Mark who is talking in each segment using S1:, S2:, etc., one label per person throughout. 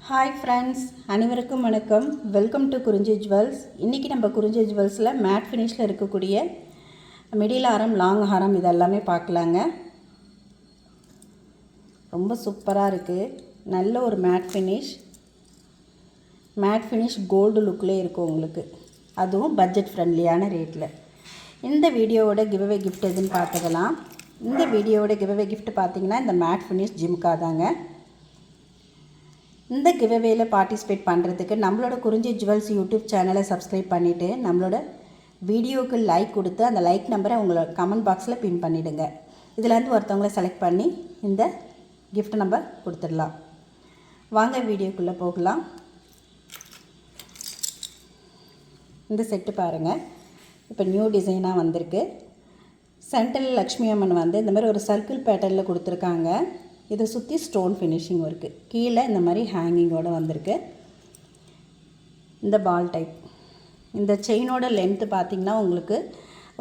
S1: Hi friends, அனைவருக்கும் வணக்கம். Welcome to குறிஞ்சி ஜுவல்ஸ். இன்றைக்கி நம்ம குறிஞ்சி ஜுவல்ஸில் மேட் ஃபினிஷில் இருக்கக்கூடிய மிடில் ஆரம், லாங் ஹாரம் இதெல்லாமே பார்க்கலாங்க. ரொம்ப சூப்பராக இருக்குது. நல்ல ஒரு மேட் ஃபினிஷ் கோல்டு லுக்கில் இருக்கும் உங்களுக்கு. அதுவும் பட்ஜெட் ஃப்ரெண்ட்லியான ரேட்டில். இந்த வீடியோவோட கிவ்அவே கிஃப்ட் எதுன்னு பார்த்துக்கலாம். இந்த வீடியோவோட கிவ்அவே கிஃப்ட் பார்த்திங்கன்னா இந்த மேட் ஃபினிஷ் ஜிம்கா தாங்க. இந்த கிவ்அவேல பார்ட்டிசிபேட் பண்ணுறதுக்கு நம்மளோட குறிஞ்சி ஜுவல்ஸ் யூடியூப் சேனலை சப்ஸ்கிரைப் பண்ணிவிட்டு நம்மளோட வீடியோவுக்கு லைக் கொடுத்து அந்த லைக் நம்பரை உங்களோட கமெண்ட் பாக்ஸில் பின் பண்ணிவிடுங்க. இதிலேருந்து ஒருத்தவங்களை செலக்ட் பண்ணி இந்த கிஃப்ட் நம்பர் கொடுத்துடலாம். வாங்க வீடியோக்குள்ளே போகலாம். இந்த செட்டு பாருங்கள், இப்போ நியூ டிசைனாக வந்திருக்கு. சென்ட்ரல் லக்ஷ்மி அம்மன் வந்து இந்த மாதிரி ஒரு சர்க்கிள் பேட்டர்னில் கொடுத்துருக்காங்க. இதை சுற்றி ஸ்டோன் ஃபினிஷிங் இருக்குது. கீழே இந்த மாதிரி ஹேங்கிங்கோடு வந்திருக்கு. இந்த பால் டைப். இந்த செயினோட லென்த்து பார்த்திங்கன்னா உங்களுக்கு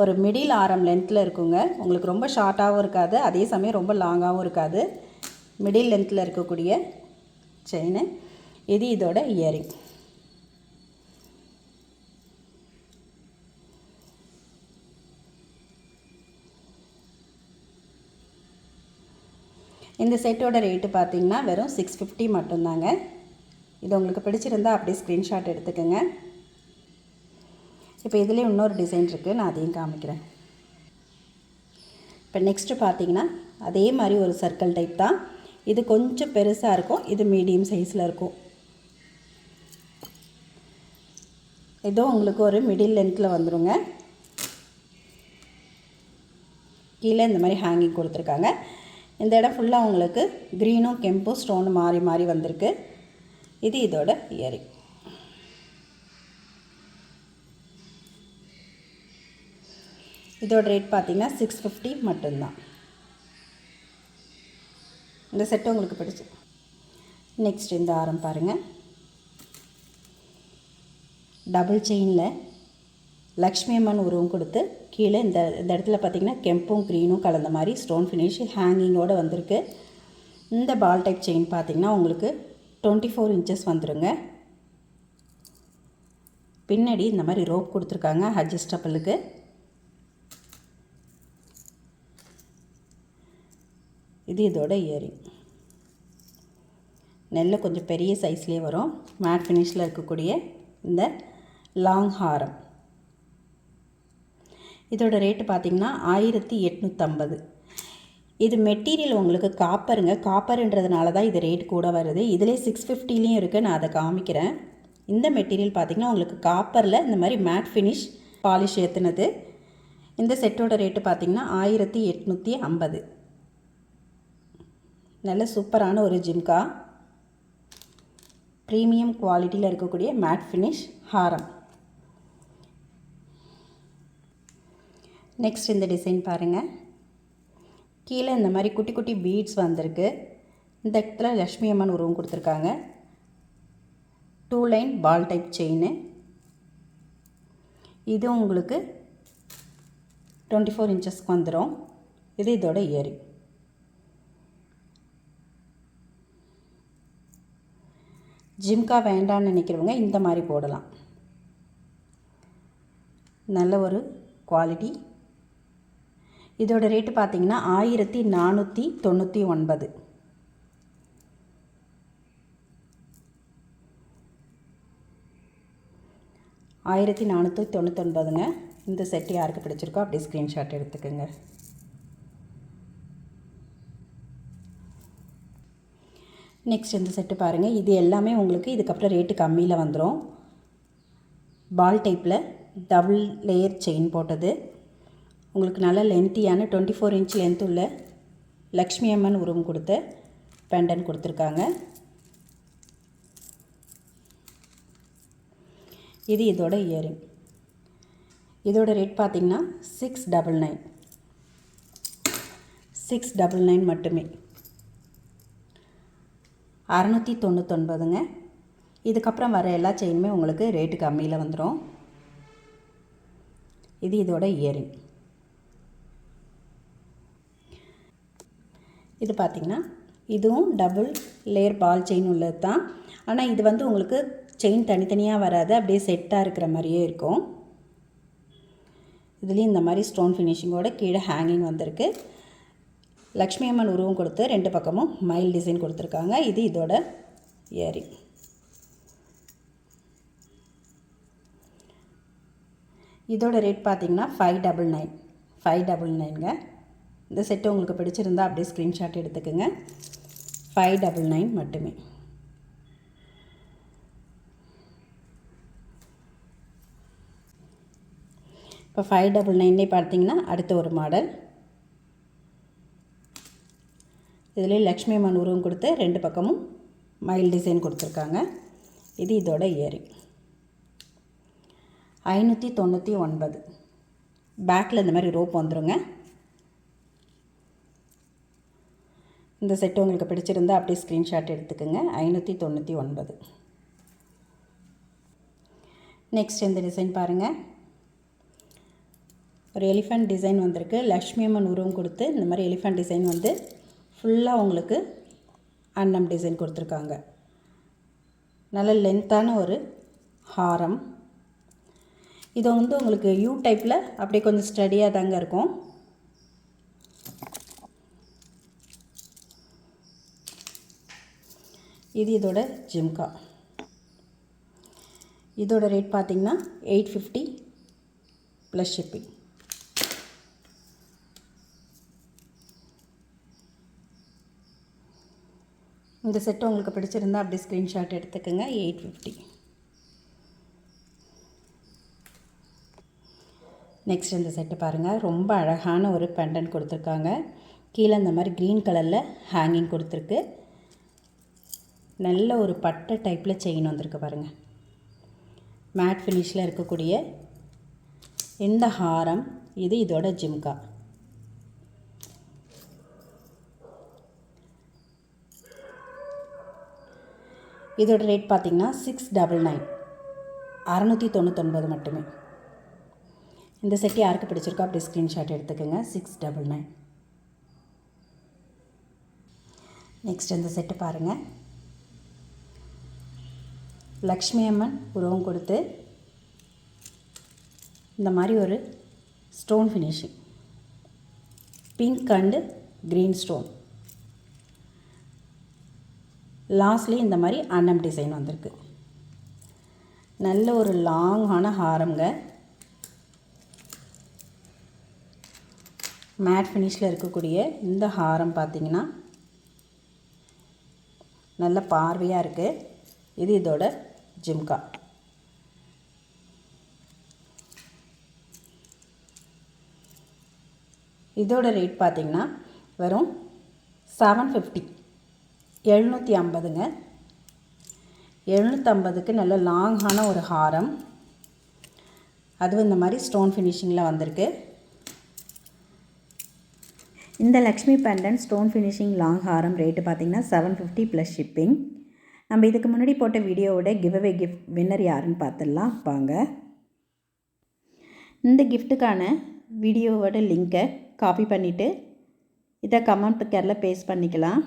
S1: ஒரு மிடில் ஆரம் லென்த்தில் இருக்குங்க. உங்களுக்கு ரொம்ப ஷார்ட்டாகவும் இருக்காது, அதே சமயம் ரொம்ப லாங்காகவும் இருக்காது. மிடில் லென்த்தில் இருக்கக்கூடிய செயின். இது இதோட இயரிங். இந்த செட்டோட ரேட்டு பார்த்திங்கன்னா வெறும் 650 மட்டும்தாங்க. இது உங்களுக்கு பிடிச்சிருந்தால் அப்படியே ஸ்க்ரீன்ஷாட் எடுத்துக்கோங்க. இப்போ இதிலே இன்னொரு டிசைன் இருக்குது, நான் அதையும் காமிக்கிறேன். இப்போ நெக்ஸ்ட்டு பார்த்திங்கன்னா அதே மாதிரி ஒரு சர்க்கிள் டைப் தான். இது கொஞ்சம் பெருசாக இருக்கும், இது மீடியம் சைஸில் இருக்கும். இதோ உங்களுக்கு ஒரு மிடில் லென்த்தில் வந்துடுங்க. கீழே இந்த மாதிரி ஹேங்கிங் கொடுத்துருக்காங்க. இந்த இடம் ஃபுல்லாக உங்களுக்கு க்ரீனும் கெம்பும் ஸ்டோனு மாறி மாறி வந்திருக்கு. இது இதோட இயரிங். இதோட ரேட் பார்த்திங்கன்னா 650 மட்டும்தான். இந்த செட்டு உங்களுக்கு பிடிச்சி. நெக்ஸ்ட் இந்த ஆரம் பாருங்கள். டபுள் செயினில் லக்ஷ்மி அம்மன் உருவம் கொடுத்து கீழே இந்த இடத்துல பார்த்திங்கன்னா கெம்பும் க்ரீனும் கலந்த மாதிரி ஸ்டோன் ஃபினிஷ் ஹேங்கிங்கோடு வந்திருக்கு. இந்த பால் டைப் செயின் பார்த்திங்கன்னா உங்களுக்கு 24 இன்ச்சஸ் வந்துடுங்க. பின்னாடி இந்த மாதிரி ரோப் கொடுத்துருக்காங்க அட்ஜஸ்டபிளுக்கு. இது இதோட இயரிங். நெல்லை கொஞ்சம் பெரிய சைஸ்லேயே வரும். மேட் ஃபினிஷில் இருக்கக்கூடிய இந்த லாங் ஹாரம். இதோட ரேட்டு பார்த்திங்கன்னா 1850. இது மெட்டீரியல் உங்களுக்கு காப்பருங்க. காப்பருன்றதுனால தான் இது ரேட் கூட வருது. இதிலே 650லேயும் இருக்குது, நான் அதை காமிக்கிறேன். இந்த மெட்டீரியல் பார்த்திங்கன்னா உங்களுக்கு காப்பரில் இந்த மாதிரி மேட் ஃபினிஷ் பாலிஷ் ஏற்றுனது. இந்த செட்டோட ரேட்டு பார்த்திங்கன்னா 1850. நல்ல சூப்பரான ஒரு ஜிம்கா. ப்ரீமியம் குவாலிட்டியில் இருக்கக்கூடிய மேட் ஃபினிஷ் ஹாரம். நெக்ஸ்ட் இந்த டிசைன் பாருங்கள். கீழே இந்த மாதிரி குட்டி குட்டி பீட்ஸ் வந்திருக்கு. இந்த இடத்துல லக்ஷ்மி அம்மன் உருவம் கொடுத்துருக்காங்க. 2 லைன் பால் டைப் செயின். இது உங்களுக்கு 24 இன்ச்சஸ்க்கு வந்துடும். இது இதோட இயரிங். ஜிம்கா வேண்டான்னு நினைக்கிறவங்க இந்த மாதிரி போடலாம். நல்ல ஒரு குவாலிட்டி. இதோட ரேட்டு பார்த்திங்கன்னா 1499. இந்த செட் யாருக்கு பிடிச்சிருக்கோ அப்படியே ஸ்க்ரீன்ஷாட் எடுத்துக்கோங்க. நெக்ஸ்ட் இந்த செட்டு பாருங்கள். இது எல்லாமே உங்களுக்கு இதுக்கப்புறம் ரேட்டு கம்மியில் வந்துடும். பால் டைப்பில் டபுள் லேயர் செயின் போட்டது. உங்களுக்கு நல்ல லென்த்தியான 24 இன்ச் லென்த் உள்ள லக்ஷ்மி அம்மன் உருவம் கொடுத்த பெண்டன் கொடுத்துருக்காங்க. இது இதோட இயரிங். இதோட ரேட் பார்த்திங்கன்னா 699 மட்டுமே. 699ங்க. இதுக்கப்புறம் வர எல்லா செயினுமே உங்களுக்கு ரேட்டு கம்மியில் வந்துடும். இது இதோட இயரிங். இது பார்த்திங்கன்னா இதுவும் டபுள் லேயர் பால் செயின் உள்ளது தான். ஆனால் இது வந்து உங்களுக்கு செயின் தனித்தனியாக வராது, அப்படியே செட்டாக இருக்கிற மாதிரியே இருக்கும். இதுலேயும் இந்த மாதிரி ஸ்டோன் ஃபினிஷிங்கோட கீழே ஹேங்கிங் வந்திருக்கு. லக்ஷ்மி அம்மன் உருவம் கொடுத்து 2 பக்கமும் மயில் டிசைன் கொடுத்துருக்காங்க. இது இதோட இயரிங். இதோட ரேட் பார்த்திங்கன்னா 599ங்க. இந்த செட்டு உங்களுக்கு பிடிச்சிருந்தா அப்படியே ஸ்க்ரீன்ஷாட் எடுத்துக்கோங்க. 599 மட்டுமே. இப்போ 599 பார்த்தீங்கன்னா அடுத்த ஒரு மாடல். இதில் லக்ஷ்மி அம்மன் உருவம் கொடுத்து 2 பக்கமும் மயில் டிசைன் கொடுத்துருக்காங்க. இது இதோட இயரிங். 599. பேக்கில் இந்த மாதிரி ரோப் வந்துடுங்க. இந்த செட்டு உங்களுக்கு பிடிச்சிருந்தால் அப்படியே ஸ்க்ரீன்ஷாட் எடுத்துக்கோங்க. 599. நெக்ஸ்ட் இந்த டிசைன் பாருங்கள். ஒரு எலிஃபண்ட் டிசைன் வந்திருக்கு. லக்ஷ்மி அம்மன் உருவம் கொடுத்து இந்த மாதிரி எலிஃபண்ட் டிசைன் வந்து ஃபுல்லாக உங்களுக்கு அன்னம் டிசைன் கொடுத்துருக்காங்க. நல்ல லென்த்தான ஒரு ஹாரம். இது வந்து உங்களுக்கு யூ டைப்பில் அப்படியே கொஞ்சம் ஸ்டடியாக தாங்க இருக்கும். இது இதோட ஜிம்கா. இதோட ரேட் பார்த்திங்கன்னா 850 ப்ளஸ் ஷிப்பிங். இந்த செட்டு உங்களுக்கு பிடிச்சிருந்தால் அப்படியே ஸ்க்ரீன்ஷாட் எடுத்துக்கோங்க. 850. நெக்ஸ்ட் இந்த செட்டு பாருங்கள். ரொம்ப அழகான ஒரு பெண்டன்ட் கொடுத்துருக்காங்க. கீழே இந்த மாதிரி க்ரீன் கலரில் ஹேங்கிங் கொடுத்துருக்கு. நல்ல ஒரு பட்டை டைப்பில் செயின் வந்திருக்கு பாருங்கள். மேட் ஃபினிஷில் இருக்கக்கூடிய இந்த ஹாரம். இது இதோட ஜிம்கா. இதோட ரேட் பார்த்திங்கன்னா 699. 699 மட்டுமே. இந்த செட் யாருக்கு பிடிச்சிருக்கோ அப்படி ஸ்க்ரீன்ஷாட் எடுத்துக்கோங்க. 699. நெக்ஸ்ட் இந்த செட்டு பாருங்கள். லக்ஷ்மி அம்மன் உருவம் கொடுத்து இந்த மாதிரி ஒரு stone finishing, pink and green stone. லாஸ்ட்லேயும் இந்த மாதிரி அன்னம் டிசைன் வந்திருக்கு. நல்ல ஒரு லாங்கான ஹாரம்ங்க. மேட் ஃபினிஷில் இருக்கக்கூடிய இந்த ஹாரம் பார்த்திங்கன்னா நல்ல பார்வையாக இருக்குது. இது இதோட ஜிம்கா. இதோட ரேட் பார்த்திங்கன்னா வெறும் 750. 750ங்க. 750க்கு நல்ல லாங்கான ஒரு ஹாரம். அதுவும் இந்த மாதிரி ஸ்டோன் ஃபினிஷிங்கில் வந்திருக்கு. இந்த Lakshmi pendant stone finishing long ஹாரம் ரேட்டு பார்த்திங்கன்னா 750 ப்ளஸ் ஷிப்பிங். நம்ம இதுக்கு முன்னாடி போட்ட வீடியோவோட கிவ்அவே கிஃப்ட் வின்னர் யாருன்னு பார்த்துடலாம் வாங்க. இந்த கிஃப்ட்டுக்கான வீடியோவோட லிங்க்கை காப்பி பண்ணிவிட்டு இதை கமெண்ட் கேரில் பேஸ்ட் பண்ணிக்கலாம்.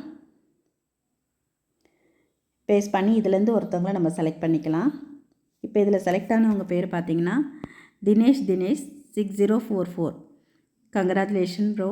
S1: பேஸ்ட் பண்ணி இதிலேருந்து ஒருத்தவங்களை நம்ம செலக்ட் பண்ணிக்கலாம். இப்போ இதில் செலக்ட் ஆனவங்க பேர் பார்த்திங்கன்னா தினேஷ் 6044. Congratulation bro.